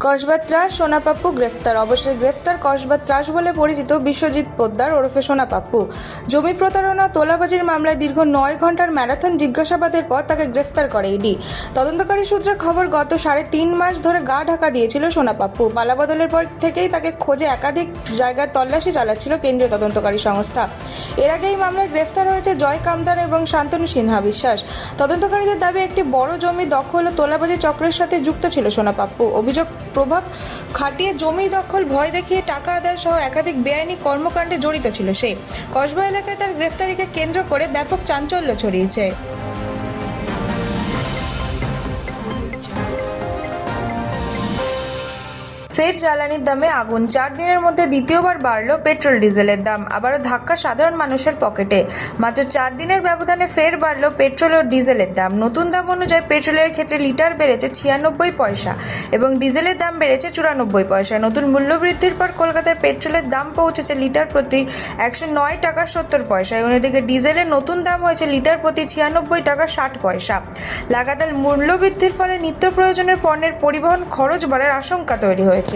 কসবা ত্রাস সোনাপাপ্পু গ্রেফতার। অবশ্যই গ্রেফতার কসবা ত্রাস বলে পরিচিত বিশ্বজিৎ পোদ্দার ওরফে সোনাপাপ্পু। জমি প্রতারণা তোলাবাজির মামলায় দীর্ঘ 9 ঘন্টার ম্যারাথন জিজ্ঞাসাবাদের পর তাকে গ্রেফতার করে ইডি। তদন্তকারী সূত্রে খবর, গত 3.5 মাস ধরে গা ঢাকা দিয়েছিল সোনাপাপ্পু। পালাবদলের পর থেকেই তাকে খোঁজে একাধিক জায়গায় তল্লাশি চালাচ্ছিল কেন্দ্রীয় তদন্তকারী সংস্থা। এর আগে এই মামলায় গ্রেফতার হয়েছে জয় কামদার এবং শান্তনু সিনহা বিশ্বাস। তদন্তকারীদের দাবি, একটি বড় জমি দখল ও তোলাবাজি চক্রের সাথে যুক্ত ছিল সোনাপাপ্পু। অভিযোগ, প্রভাব খাটিয়ে জমি দখল, ভয় দেখিয়ে টাকা আদায় সহ একাধিক বেআইনি কর্মকাণ্ডে জড়িত ছিল সে। কসবা এলাকায় তার গ্রেফতারিকে কেন্দ্র করে ব্যাপক চাঞ্চল্য ছড়িয়েছে। ফের জ্বালানির দামে আগুন। 4 দিনের মধ্যে দ্বিতীয়বার বাড়ল পেট্রোল ডিজেলের দাম। আবারও ধাক্কা সাধারণ মানুষের পকেটে। মাত্র 4 দিনের ব্যবধানে ফের বাড়ল পেট্রোল ও ডিজেলের দাম। নতুন দাম অনুযায়ী পেট্রোলের ক্ষেত্রে লিটার বেড়েছে 96 পয়সা এবং ডিজেলের দাম বেড়েছে 94 পয়সা। নতুন মূল্য বৃদ্ধির পর কলকাতায় পেট্রোলের দাম পৌঁছেছে লিটার প্রতি 109 টাকা 70 পয়সায়। অন্যদিকে ডিজেলের নতুন দাম হয়েছে লিটার প্রতি 96 টাকা 60 পয়সা। লাগাতার মূল্য বৃদ্ধির ফলে নিত্য প্রয়োজনীয় পণ্যের পরিবহন খরচ বাড়ার আশঙ্কা তৈরি হয়েছে।